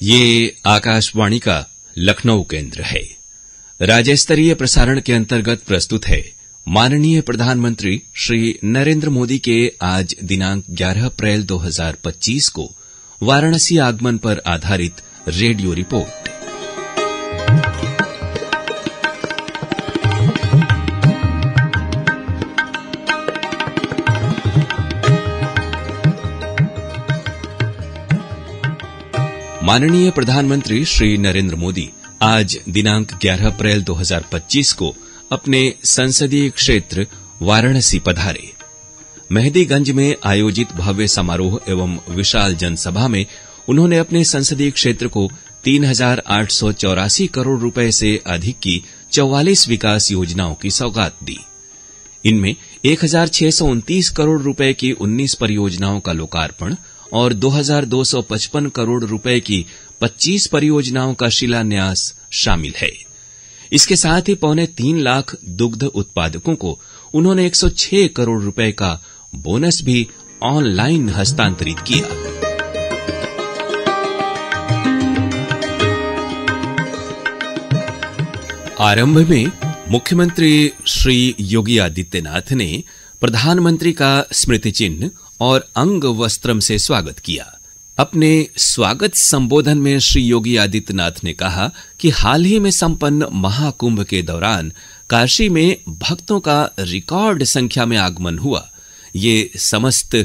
ये आकाशवाणी का लखनऊ केंद्र है। राज्य स्तरीय प्रसारण के अंतर्गत प्रस्तुत है माननीय प्रधानमंत्री श्री नरेंद्र मोदी के आज दिनांक 11 अप्रैल 2025 को वाराणसी आगमन पर आधारित रेडियो रिपोर्ट। माननीय प्रधानमंत्री श्री नरेंद्र मोदी आज दिनांक 11 अप्रैल 2025 को अपने संसदीय क्षेत्र वाराणसी पधारे। मेहदीगंज में आयोजित भव्य समारोह एवं विशाल जनसभा में उन्होंने अपने संसदीय क्षेत्र को 3,884 करोड़ रुपए से अधिक की 44 विकास योजनाओं की सौगात दी। इनमें 1,629 करोड़ रुपए की 19 परियोजनाओं का लोकार्पण और 2,255 करोड़ रुपए की 25 परियोजनाओं का शिलान्यास शामिल है। इसके साथ ही 3.25 लाख दुग्ध उत्पादकों को उन्होंने 106 करोड़ रुपए का बोनस भी ऑनलाइन हस्तांतरित किया। आरंभ में मुख्यमंत्री श्री योगी आदित्यनाथ ने प्रधानमंत्री का स्मृति चिन्ह और अंग वस्त्रम से स्वागत किया। अपने स्वागत संबोधन में श्री योगी आदित्यनाथ ने कहा कि हाल ही में संपन्न महाकुंभ के दौरान काशी में भक्तों का रिकॉर्ड संख्या में आगमन हुआ। ये समस्त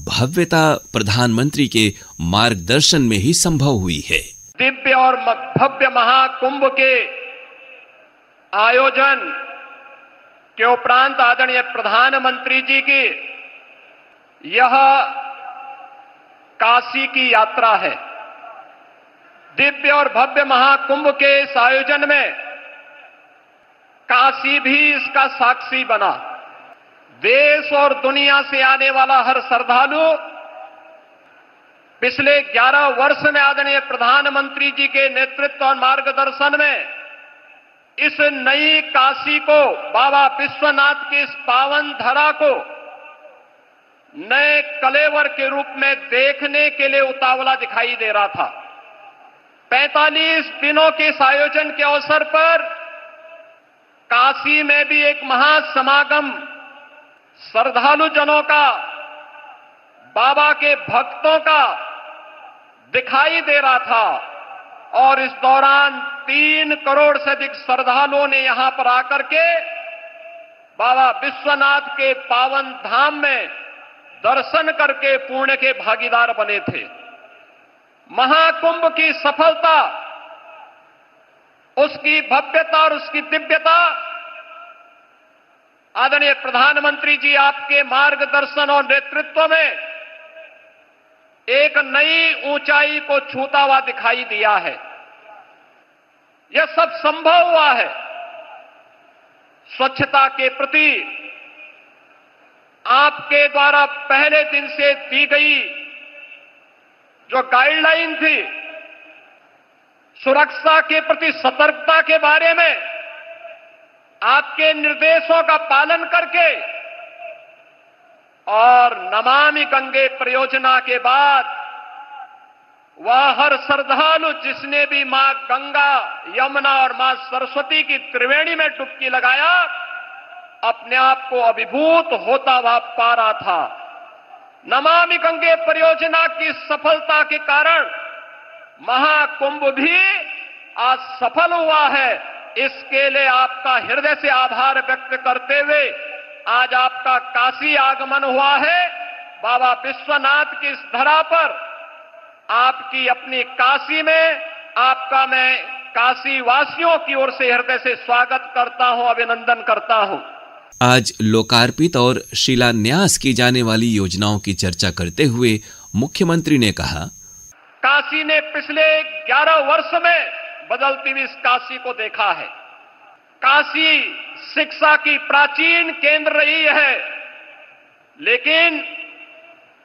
भव्यता प्रधानमंत्री के मार्गदर्शन में ही संभव हुई है। दिव्य और भव्य महाकुंभ के आयोजन के उपरांत आदरणीय प्रधानमंत्री जी की यह काशी की यात्रा है। दिव्य और भव्य महाकुंभ के इस आयोजन में काशी भी इसका साक्षी बना। देश और दुनिया से आने वाला हर श्रद्धालु पिछले 11 वर्ष में आदरणीय प्रधानमंत्री जी के नेतृत्व और मार्गदर्शन में इस नई काशी को, बाबा विश्वनाथ की इस पावन धरा को नए कलेवर के रूप में देखने के लिए उतावला दिखाई दे रहा था। 45 दिनों के इस आयोजन के अवसर पर काशी में भी एक महासमागम श्रद्धालु जनों का, बाबा के भक्तों का दिखाई दे रहा था और इस दौरान 3 करोड़ से अधिक श्रद्धालुओं ने यहां पर आकर के बाबा विश्वनाथ के पावन धाम में दर्शन करके पुण्य के भागीदार बने थे। महाकुंभ की सफलता, उसकी भव्यता और उसकी दिव्यता आदरणीय प्रधानमंत्री जी आपके मार्गदर्शन और नेतृत्व में एक नई ऊंचाई को छूता हुआ दिखाई दिया है। यह सब संभव हुआ है स्वच्छता के प्रति आपके द्वारा पहले दिन से दी गई जो गाइडलाइन थी, सुरक्षा के प्रति सतर्कता के बारे में आपके निर्देशों का पालन करके और नमामि गंगे परियोजना के बाद वह हर श्रद्धालु जिसने भी मां गंगा, यमुना और मां सरस्वती की त्रिवेणी में डुबकी लगाया अपने आप को अभिभूत होता हुआ पा रहा था। नमामि गंगे परियोजना की सफलता के कारण महाकुंभ भी आज सफल हुआ है। इसके लिए आपका हृदय से आभार व्यक्त करते हुए आज आपका काशी आगमन हुआ है। बाबा विश्वनाथ की इस धरा पर आपकी अपनी काशी में आपका मैं काशी वासियों की ओर से हृदय से स्वागत करता हूं, अभिनंदन करता हूं। आज लोकार्पित और शिलान्यास की जाने वाली योजनाओं की चर्चा करते हुए मुख्यमंत्री ने कहा, काशी ने पिछले 11 वर्ष में बदलती हुई इस काशी को देखा है। काशी शिक्षा की प्राचीन केंद्र रही है, लेकिन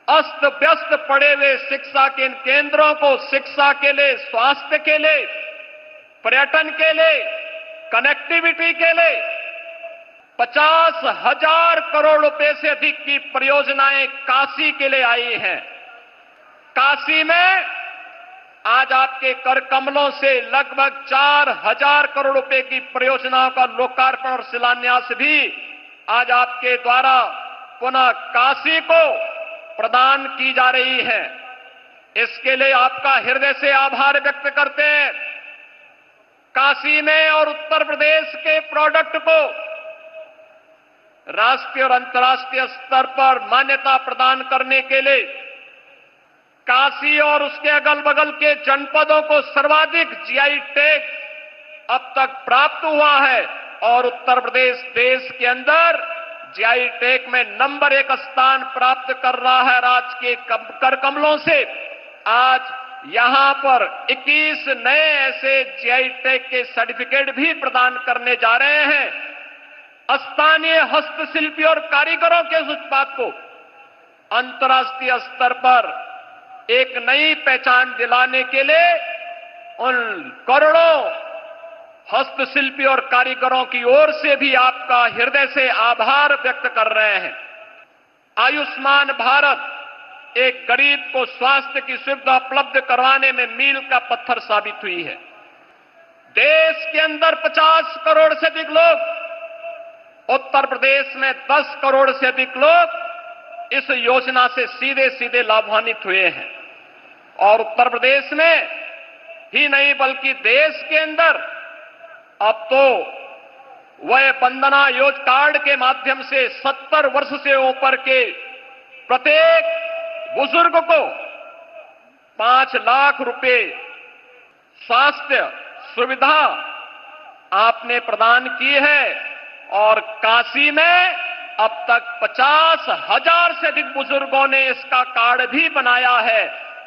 अस्त व्यस्त पड़े हुए शिक्षा के इन केंद्रों को शिक्षा के लिए, स्वास्थ्य के लिए, पर्यटन के लिए, कनेक्टिविटी के लिए 50,000 करोड़ रुपए से अधिक की परियोजनाएं काशी के लिए आई हैं। काशी में आज आपके कर कमलों से लगभग 4,000 करोड़ रुपए की परियोजनाओं का लोकार्पण और शिलान्यास भी आज आपके द्वारा पुनः काशी को प्रदान की जा रही है। इसके लिए आपका हृदय से आभार व्यक्त करते हैं। काशी में और उत्तर प्रदेश के प्रोडक्ट को राष्ट्रीय और अंतर्राष्ट्रीय स्तर पर मान्यता प्रदान करने के लिए काशी और उसके अगल बगल के जनपदों को सर्वाधिक जीआई टैग अब तक प्राप्त हुआ है और उत्तर प्रदेश देश के अंदर जीआई टैग में नंबर 1 स्थान प्राप्त कर रहा है। राज्य के कर कमलों से आज यहां पर 21 नए ऐसे जीआई टैग के सर्टिफिकेट भी प्रदान करने जा रहे हैं। स्थानीय हस्तशिल्पी और कारीगरों के उस उत्पाद को अंतर्राष्ट्रीय स्तर पर एक नई पहचान दिलाने के लिए उन करोड़ों हस्तशिल्पी और कारीगरों की ओर से भी आपका हृदय से आभार व्यक्त कर रहे हैं। आयुष्मान भारत एक गरीब को स्वास्थ्य की सुविधा उपलब्ध करवाने में मील का पत्थर साबित हुई है। देश के अंदर 50 करोड़ से अधिक लोग, उत्तर प्रदेश में 10 करोड़ से अधिक लोग इस योजना से सीधे सीधे लाभान्वित हुए हैं और उत्तर प्रदेश में ही नहीं बल्कि देश के अंदर अब तो वह वंदना योजना कार्ड के माध्यम से 70 वर्ष से ऊपर के प्रत्येक बुजुर्ग को 5 लाख रुपए स्वास्थ्य सुविधा आपने प्रदान की है और काशी में अब तक 50,000 से अधिक बुजुर्गों ने इसका कार्ड भी बनाया है।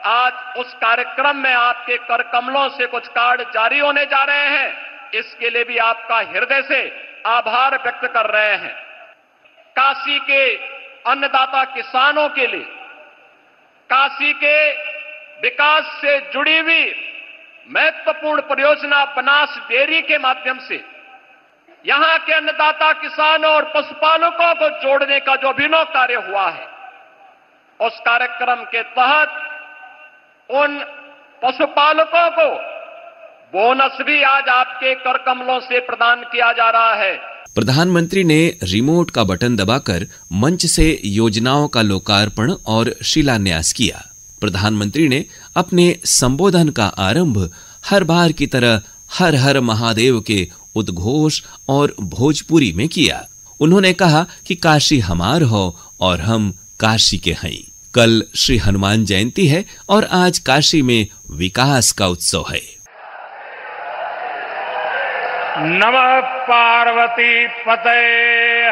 आज उस कार्यक्रम में आपके कर कमलों से कुछ कार्ड जारी होने जा रहे हैं। इसके लिए भी आपका हृदय से आभार व्यक्त कर रहे हैं। काशी के अन्नदाता किसानों के लिए काशी के विकास से जुड़ी हुई महत्वपूर्ण परियोजना बनास डेयरी के माध्यम से यहां के अन्नदाता किसानों और पशुपालकों को जोड़ने का जो अभिनव कार्य हुआ है, उस कार्यक्रम के तहत उन पशुपालकों को बोनस भी आज आपके कर कमलों से प्रदान किया जा रहा है। प्रधानमंत्री ने रिमोट का बटन दबाकर मंच से योजनाओं का लोकार्पण और शिलान्यास किया। प्रधानमंत्री ने अपने संबोधन का आरंभ हर बार की तरह हर हर महादेव के उद्घोष और भोजपुरी में किया। उन्होंने कहा कि काशी हमार हो और हम काशी के हैं। कल श्री हनुमान जयंती है और आज काशी में विकास का उत्सव है। नमः पार्वती पते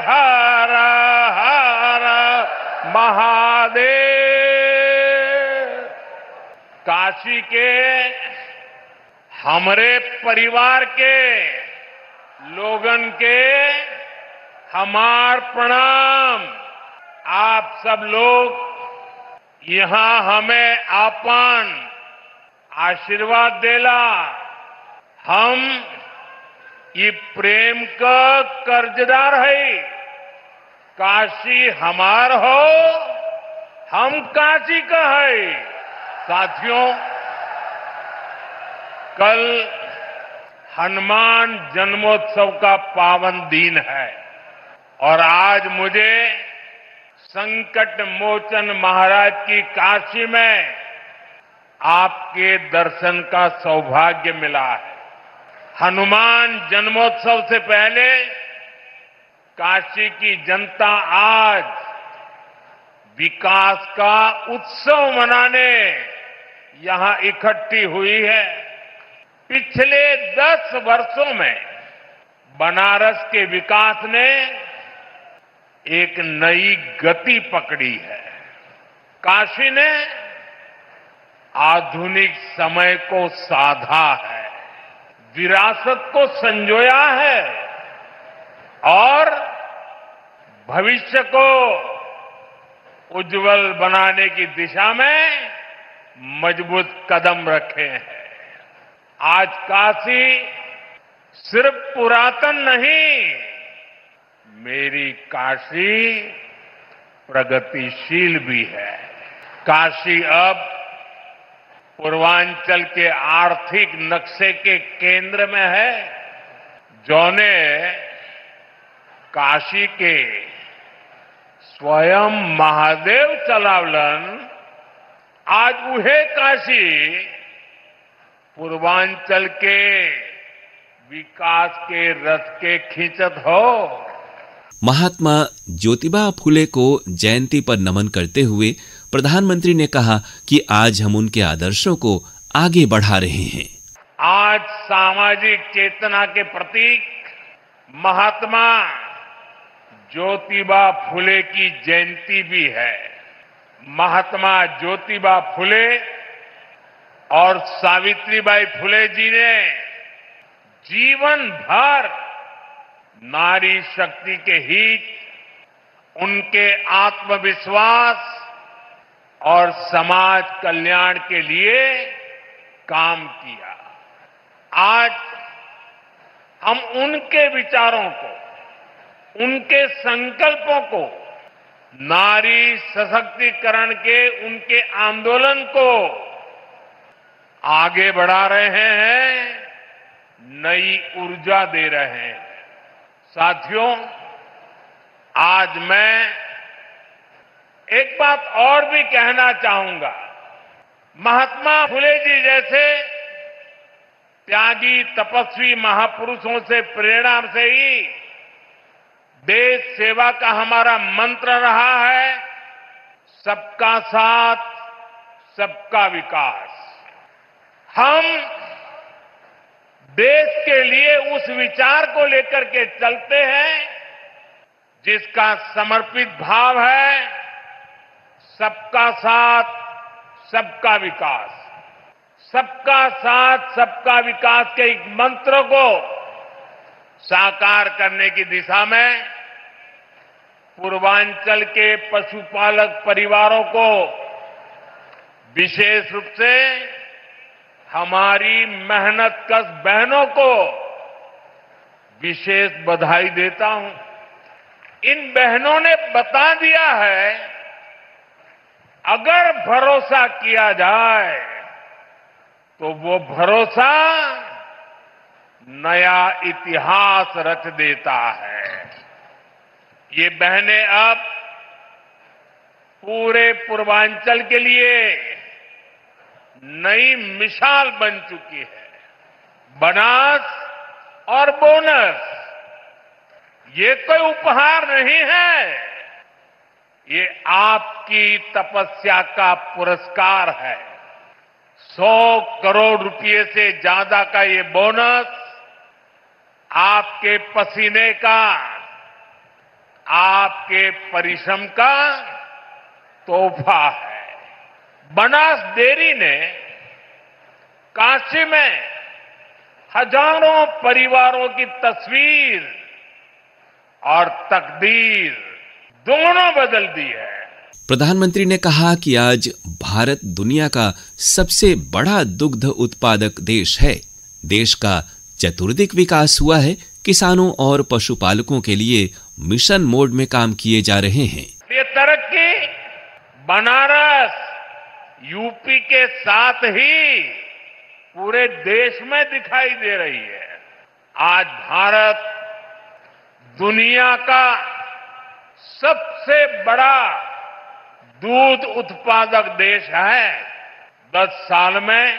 हर हर महादेव। काशी के हमारे परिवार के लोगन के हमार प्रणाम। आप सब लोग यहां हमें आपन आशीर्वाद देला। हम ये प्रेम का कर्जदार है। काशी हमार हो, हम काशी का है। साथियों, कल हनुमान जन्मोत्सव का पावन दिन है और आज मुझे संकट मोचन महाराज की काशी में आपके दर्शन का सौभाग्य मिला है। हनुमान जन्मोत्सव से पहले काशी की जनता आज विकास का उत्सव मनाने यहां इकट्ठी हुई है। पिछले 10 वर्षों में बनारस के विकास ने एक नई गति पकड़ी है। काशी ने आधुनिक समय को साधा है, विरासत को संजोया है और भविष्य को उज्जवल बनाने की दिशा में मजबूत कदम रखे हैं। आज काशी सिर्फ पुरातन नहीं, मेरी काशी प्रगतिशील भी है। काशी अब पूर्वांचल के आर्थिक नक्शे के केंद्र में है। जौने काशी के स्वयं महादेव चलावलन, आज उहे काशी पूर्वांचल के विकास के रथ के खींचत हो। महात्मा ज्योतिबा फुले को जयंती पर नमन करते हुए प्रधानमंत्री ने कहा कि आज हम उनके आदर्शों को आगे बढ़ा रहे हैं। आज सामाजिक चेतना के प्रतीक महात्मा ज्योतिबा फुले की जयंती भी है। महात्मा ज्योतिबा फुले और सावित्रीबाई फुले जी ने जीवन भर नारी शक्ति के हित, उनके आत्मविश्वास और समाज कल्याण के लिए काम किया। आज हम उनके विचारों को, उनके संकल्पों को, नारी सशक्तिकरण के उनके आंदोलन को आगे बढ़ा रहे हैं, नई ऊर्जा दे रहे हैं। साथियों, आज मैं एक बात और भी कहना चाहूंगा। महात्मा फुले जी जैसे त्यागी तपस्वी महापुरुषों से प्रेरणा से ही देश सेवा का हमारा मंत्र रहा है, सबका साथ, सबका विकास। हम देश के लिए उस विचार को लेकर के चलते हैं जिसका समर्पित भाव है सबका साथ, सबका विकास। सबका साथ, सबका विकास के एक मंत्र को साकार करने की दिशा में पूर्वांचल के पशुपालक परिवारों को विशेष रूप से हमारी मेहनतकश बहनों को विशेष बधाई देता हूं। इन बहनों ने बता दिया है, अगर भरोसा किया जाए तो वो भरोसा नया इतिहास रच देता है। ये बहनें अब पूरे पूर्वांचल के लिए नई मिसाल बन चुकी है। बनास और बोनस ये कोई उपहार नहीं है, ये आपकी तपस्या का पुरस्कार है। 100 करोड़ रुपए से ज्यादा का ये बोनस आपके पसीने का, आपके परिश्रम का तोहफा है। बनास डेयरी ने काशी में हजारों परिवारों की तस्वीर और तकदीर दोनों बदल दी है। प्रधानमंत्री ने कहा कि आज भारत दुनिया का सबसे बड़ा दुग्ध उत्पादक देश है। देश का चतुर्दिक विकास हुआ है। किसानों और पशुपालकों के लिए मिशन मोड में काम किए जा रहे हैं। ये तरक्की बनारस, यूपी के साथ ही पूरे देश में दिखाई दे रही है। आज भारत दुनिया का सबसे बड़ा दूध उत्पादक देश है। 10 साल में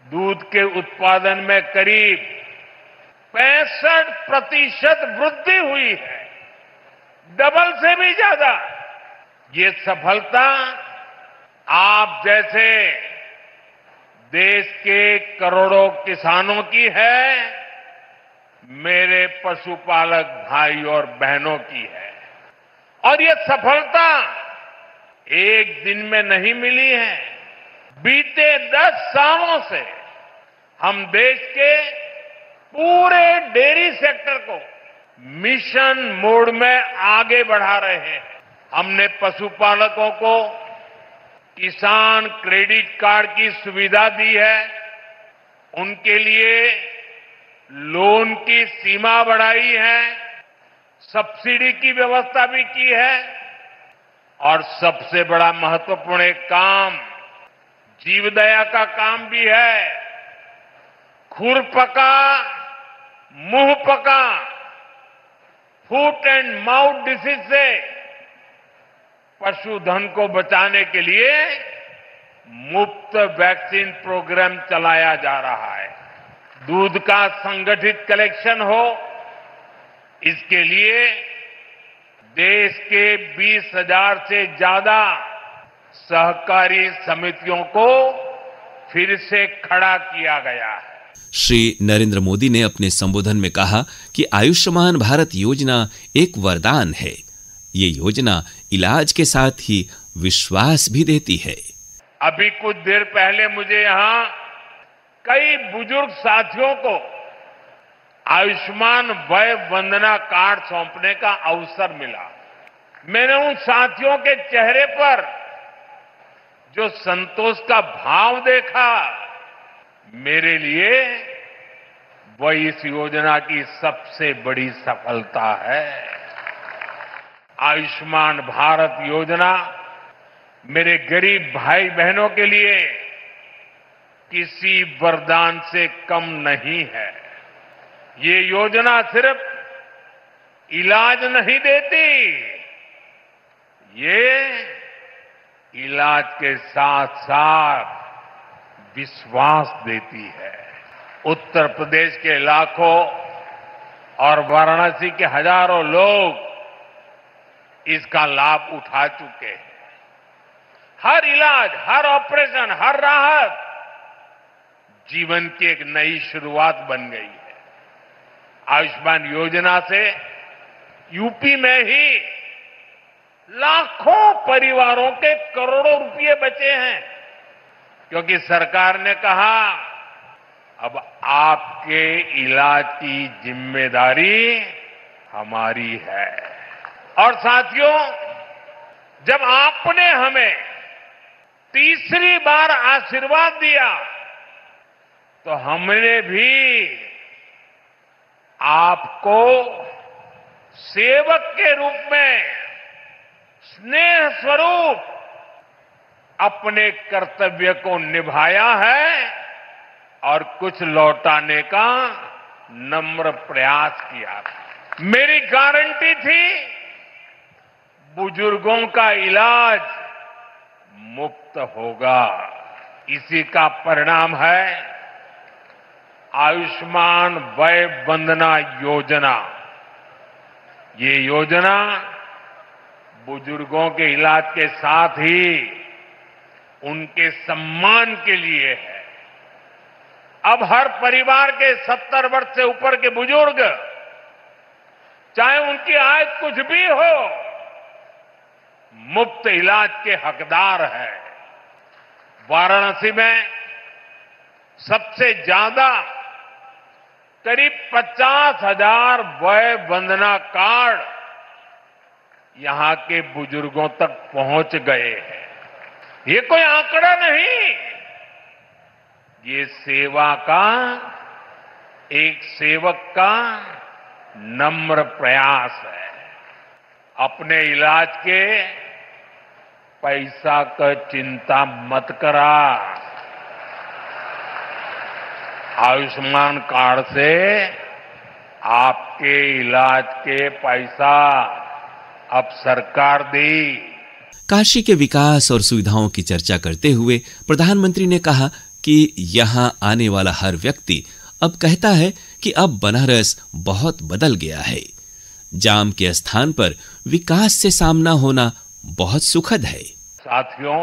दूध के उत्पादन में करीब 65% वृद्धि हुई है, डबल से भी ज्यादा। ये सफलता आप जैसे देश के करोड़ों किसानों की है, मेरे पशुपालक भाई और बहनों की है। और ये सफलता एक दिन में नहीं मिली है। बीते 10 सालों से हम देश के पूरे डेयरी सेक्टर को मिशन मोड में आगे बढ़ा रहे हैं। हमने पशुपालकों को किसान क्रेडिट कार्ड की सुविधा दी है, उनके लिए लोन की सीमा बढ़ाई है, सब्सिडी की व्यवस्था भी की है और सबसे बड़ा महत्वपूर्ण एक काम जीवदया का काम भी है, खुर पका मुंह पका, फूट एंड माउथ डिसीज से पशुधन को बचाने के लिए मुफ्त वैक्सीन प्रोग्राम चलाया जा रहा है। दूध का संगठित कलेक्शन हो, इसके लिए देश के 20,000 से ज्यादा सहकारी समितियों को फिर से खड़ा किया गया है। श्री नरेंद्र मोदी ने अपने संबोधन में कहा कि आयुष्मान भारत योजना एक वरदान है। ये योजना इलाज के साथ ही विश्वास भी देती है। अभी कुछ देर पहले मुझे यहां कई बुजुर्ग साथियों को आयुष्मान वय वंदना कार्ड सौंपने का अवसर मिला। मैंने उन साथियों के चेहरे पर जो संतोष का भाव देखा, मेरे लिए वह इस योजना की सबसे बड़ी सफलता है। आयुष्मान भारत योजना मेरे गरीब भाई बहनों के लिए किसी वरदान से कम नहीं है। ये योजना सिर्फ इलाज नहीं देती, ये इलाज के साथ साथ विश्वास देती है। उत्तर प्रदेश के लाखों और वाराणसी के हजारों लोग इसका लाभ उठा चुके हैं। हर इलाज, हर ऑपरेशन, हर राहत जीवन की एक नई शुरुआत बन गई है। आयुष्मान योजना से यूपी में ही लाखों परिवारों के करोड़ों रुपए बचे हैं, क्योंकि सरकार ने कहा अब आपके इलाज की जिम्मेदारी हमारी है। और साथियों, जब आपने हमें तीसरी बार आशीर्वाद दिया तो हमने भी आपको सेवक के रूप में स्नेह स्वरूप अपने कर्तव्य को निभाया है और कुछ लौटाने का नम्र प्रयास किया था। मेरी गारंटी थी बुजुर्गों का इलाज मुफ्त होगा। इसी का परिणाम है आयुष्मान वय वंदना योजना। ये योजना बुजुर्गों के इलाज के साथ ही उनके सम्मान के लिए है। अब हर परिवार के 70 वर्ष से ऊपर के बुजुर्ग, चाहे उनकी आय कुछ भी हो, मुफ्त इलाज के हकदार है। वाराणसी में सबसे ज्यादा करीब 50,000 वय वंदना कार्ड यहां के बुजुर्गों तक पहुंच गए हैं। ये कोई आंकड़ा नहीं, ये सेवा का, एक सेवक का नम्र प्रयास है। अपने इलाज के पैसा का चिंता मत करा। आयुष्मान कार्ड से आपके इलाज के पैसा अब सरकार दी। काशी के विकास और सुविधाओं की चर्चा करते हुए प्रधानमंत्री ने कहा कि यहां आने वाला हर व्यक्ति अब कहता है कि अब बनारस बहुत बदल गया है। जाम के स्थान पर विकास से सामना होना बहुत सुखद है। साथियों,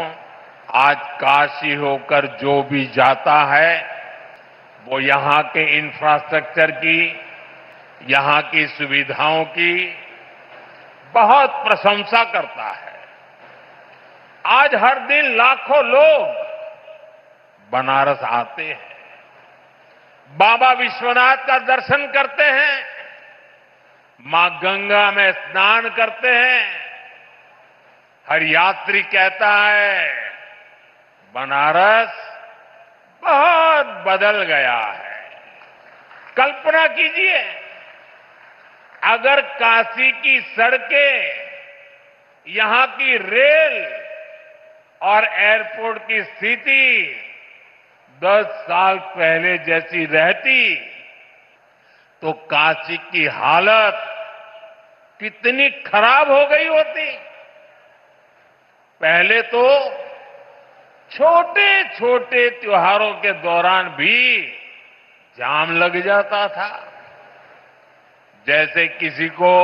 आज काशी होकर जो भी जाता है वो यहाँ के इंफ्रास्ट्रक्चर की, यहाँ की सुविधाओं की बहुत प्रशंसा करता है। आज हर दिन लाखों लोग बनारस आते हैं, बाबा विश्वनाथ का दर्शन करते हैं, मां गंगा में स्नान करते हैं। हर यात्री कहता है बनारस बहुत बदल गया है। कल्पना कीजिए, अगर काशी की सड़कें, यहां की रेल और एयरपोर्ट की स्थिति 10 साल पहले जैसी रहती तो काशी की हालत कितनी खराब हो गई होती। पहले तो छोटे छोटे त्योहारों के दौरान भी जाम लग जाता था। जैसे किसी को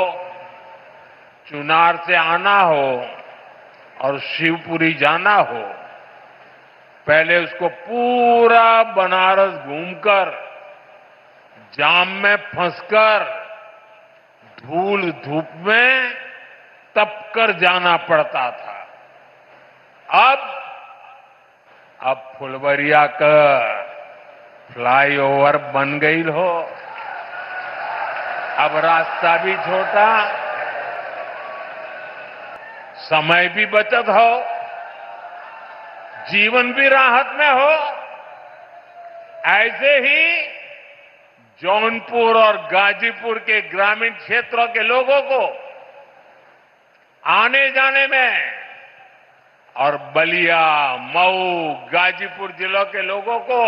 चुनार से आना हो और शिवपुरी जाना हो, पहले उसको पूरा बनारस घूमकर जाम में फंसकर धूल धूप में तपकर जाना पड़ता था। अब फुलवरिया का फ्लाईओवर बन गई हो, अब रास्ता भी छोटा, समय भी बचत हो, जीवन भी राहत में हो। ऐसे ही जौनपुर और गाजीपुर के ग्रामीण क्षेत्रों के लोगों को आने जाने में और बलिया, मऊ, गाजीपुर जिलों के लोगों को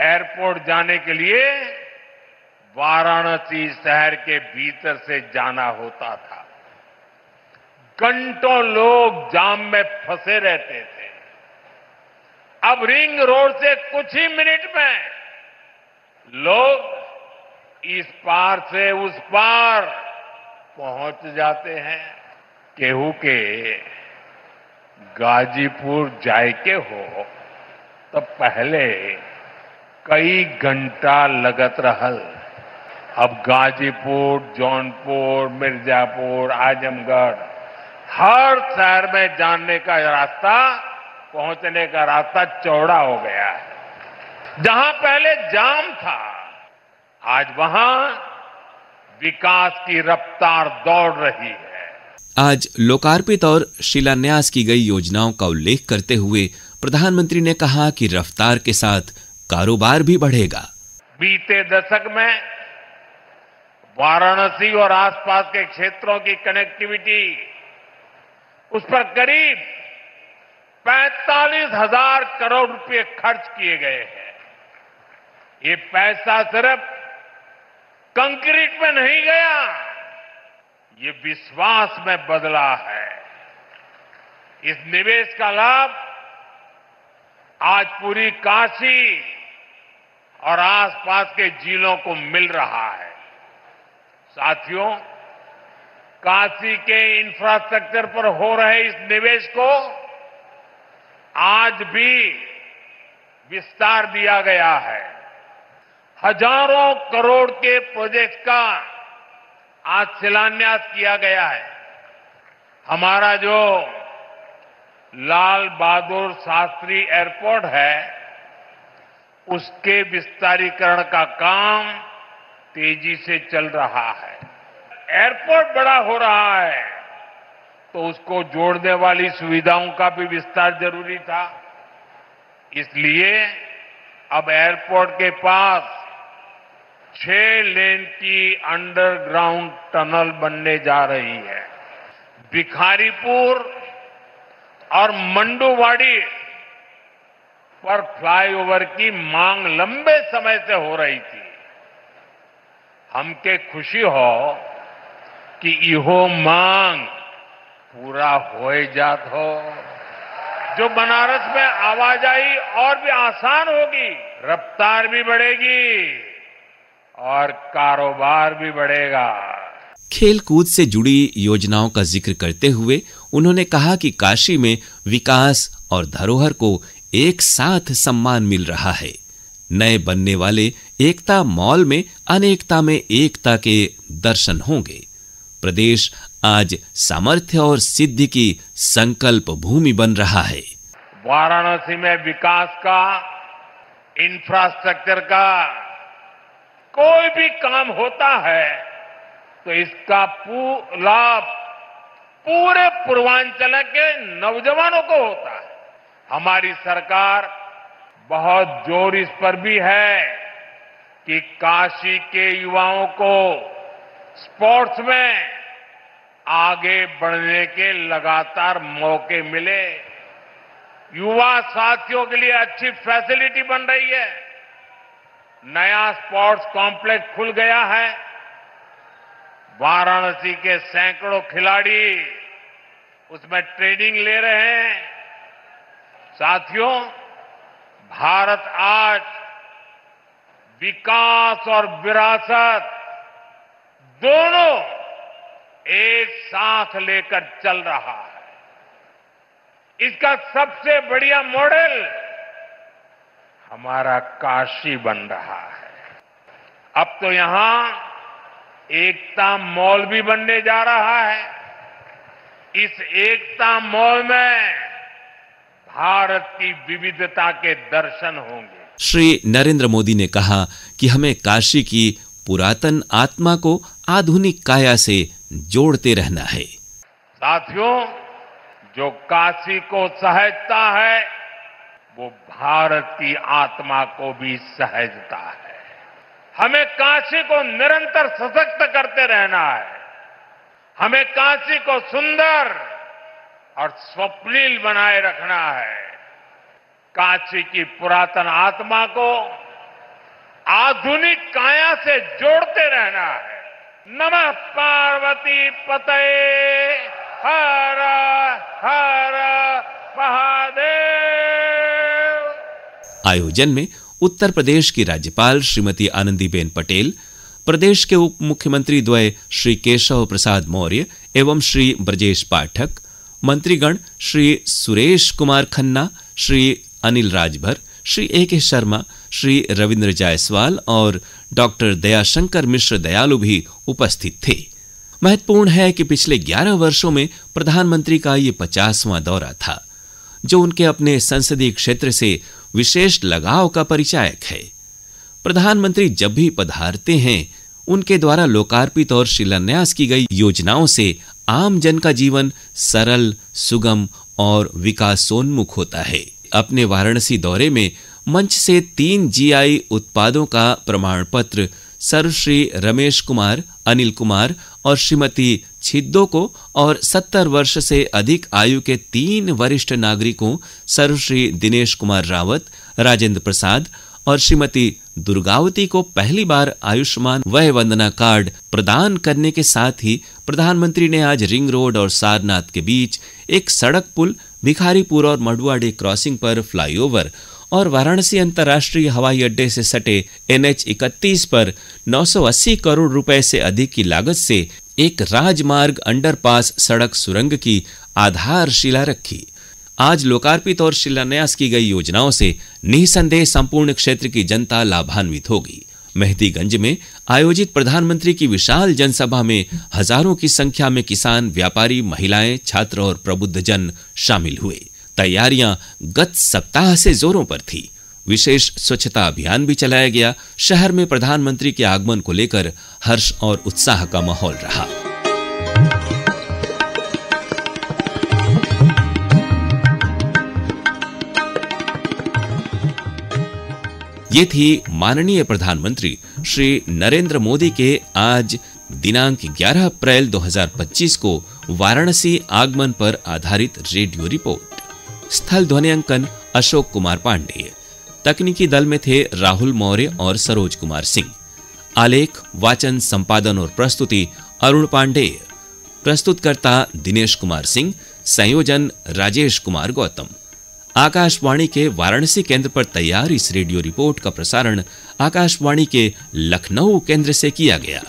एयरपोर्ट जाने के लिए वाराणसी शहर के भीतर से जाना होता था। घंटों लोग जाम में फंसे रहते थे। अब रिंग रोड से कुछ ही मिनट में लोग इस पार से उस पार पहुंच जाते हैं। केहू के गाजीपुर जायके हो तो पहले कई घंटा लगत रहल। अब गाजीपुर, जौनपुर, मिर्जापुर, आजमगढ़, हर शहर में जाने का रास्ता, पहुंचने का रास्ता चौड़ा हो गया है। जहां पहले जाम था, आज वहां विकास की रफ्तार दौड़ रही है। आज लोकार्पित और शिलान्यास की गई योजनाओं का उल्लेख करते हुए प्रधानमंत्री ने कहा कि रफ्तार के साथ कारोबार भी बढ़ेगा। बीते दशक में वाराणसी और आसपास के क्षेत्रों की कनेक्टिविटी, उस पर करीब 45,000 करोड़ रुपए खर्च किए गए हैं। ये पैसा सिर्फ कंक्रीट में नहीं गया, ये विश्वास में बदला है। इस निवेश का लाभ आज पूरी काशी और आसपास के जिलों को मिल रहा है। साथियों, काशी के इंफ्रास्ट्रक्चर पर हो रहे इस निवेश को आज भी विस्तार दिया गया है। हजारों करोड़ के प्रोजेक्ट का आज शिलान्यास किया गया है। हमारा जो लाल बहादुर शास्त्री एयरपोर्ट है, उसके विस्तारीकरण का काम तेजी से चल रहा है। एयरपोर्ट बड़ा हो रहा है तो उसको जोड़ने वाली सुविधाओं का भी विस्तार जरूरी था। इसलिए अब एयरपोर्ट के पास 6 लेन की अंडरग्राउंड टनल बनने जा रही है। भिखारीपुर और मंडुवाड़ी पर फ्लाईओवर की मांग लंबे समय से हो रही थी। हमके खुशी हो कि इहो मांग पूरा हो जात हो, जो बनारस में आवाजाही और भी आसान होगी, रफ्तार भी बढ़ेगी और कारोबार भी बढ़ेगा। खेल कूद से जुड़ी योजनाओं का जिक्र करते हुए उन्होंने कहा कि काशी में विकास और धरोहर को एक साथ सम्मान मिल रहा है। नए बनने वाले एकता मॉल में अनेकता में एकता के दर्शन होंगे। प्रदेश आज सामर्थ्य और सिद्धि की संकल्प भूमि बन रहा है। वाराणसी में विकास का, इंफ्रास्ट्रक्चर का कोई भी काम होता है तो इसका लाभ पूरे पूर्वांचल के नौजवानों को होता है। हमारी सरकार बहुत जोर इस पर भी है कि काशी के युवाओं को स्पोर्ट्स में आगे बढ़ने के लगातार मौके मिले। युवा साथियों के लिए अच्छी फैसिलिटी बन रही है। नया स्पोर्ट्स कॉम्प्लेक्स खुल गया है। वाराणसी के सैकड़ों खिलाड़ी उसमें ट्रेनिंग ले रहे हैं। साथियों, भारत आज विकास और विरासत दोनों एक साथ लेकर चल रहा है। इसका सबसे बढ़िया मॉडल हमारा काशी बन रहा है। अब तो यहां एकता मॉल भी बनने जा रहा है। इस एकता मॉल में भारत की विविधता के दर्शन होंगे। श्री नरेंद्र मोदी ने कहा कि हमें काशी की पुरातन आत्मा को आधुनिक काया से जोड़ते रहना है। साथियों, जो काशी को सहजता है वो भारत की आत्मा को भी सहजता है। हमें काशी को निरंतर सशक्त करते रहना है। हमें काशी को सुंदर और स्वप्निल बनाए रखना है। काशी की पुरातन आत्मा को आधुनिक काया से जोड़ते रहना है। नमः पार्वती पतये हर हर महादेव। आयोजन में उत्तर प्रदेश की राज्यपाल श्रीमती आनंदीबेन पटेल, प्रदेश के उप मुख्यमंत्री द्वय श्री केशव प्रसाद मौर्य एवं श्री ब्रजेश पाठक, मंत्रीगण श्री सुरेश कुमार खन्ना, श्री अनिल राजभर, श्री ए.के. शर्मा, श्री रविंद्र जायसवाल और डॉक्टर दयाशंकर मिश्र दयालु भी उपस्थित थे। महत्वपूर्ण है कि पिछले 11 वर्षों में प्रधानमंत्री का ये 50वां दौरा था, जो उनके अपने संसदीय क्षेत्र से विशेष लगाव का परिचायक है। प्रधानमंत्री जब भी पधारते हैं, उनके द्वारा लोकार्पित और शिलान्यास की गई योजनाओं से आम जन का जीवन सरल, सुगम और विकासोन्मुख होता है। अपने वाराणसी दौरे में मंच से 3 जीआई उत्पादों का प्रमाण पत्र सर्वश्री रमेश कुमार, अनिल कुमार और श्रीमती छिद्दो को और 70 वर्ष से अधिक आयु के 3 वरिष्ठ नागरिकों सर्वश्री दिनेश कुमार रावत, राजेंद्र प्रसाद और श्रीमती दुर्गावती को पहली बार आयुष्मान वय वंदना कार्ड प्रदान करने के साथ ही प्रधानमंत्री ने आज रिंग रोड और सारनाथ के बीच एक सड़क पुल, भिखारीपुर और मडुआडे क्रॉसिंग पर फ्लाईओवर और वाराणसी अंतर्राष्ट्रीय हवाई अड्डे से सटे NH 31 पर 980 करोड़ रुपए से अधिक की लागत से एक राजमार्ग अंडरपास सड़क सुरंग की आधारशिला रखी। आज लोकार्पित और शिलान्यास की गई योजनाओं से निसंदेह संपूर्ण क्षेत्र की जनता लाभान्वित होगी। मेहदीगंज में आयोजित प्रधानमंत्री की विशाल जनसभा में हजारों की संख्या में किसान, व्यापारी, महिलाएं, छात्र और प्रबुद्ध जन शामिल हुए। तैयारियां गत सप्ताह से जोरों पर थी। विशेष स्वच्छता अभियान भी चलाया गया। शहर में प्रधानमंत्री के आगमन को लेकर हर्ष और उत्साह का माहौल रहा। ये थी माननीय प्रधानमंत्री श्री नरेंद्र मोदी के आज दिनांक 11 अप्रैल 2025 को वाराणसी आगमन पर आधारित रेडियो रिपोर्ट। स्थल ध्वनियांकन अशोक कुमार पांडे। तकनीकी दल में थे राहुल मौर्य और सरोज कुमार सिंह। आलेख, वाचन, संपादन और प्रस्तुति अरुण पांडे। प्रस्तुतकर्ता दिनेश कुमार सिंह। संयोजन राजेश कुमार गौतम। आकाशवाणी के वाराणसी केंद्र पर तैयार इस रेडियो रिपोर्ट का प्रसारण आकाशवाणी के लखनऊ केंद्र से किया गया।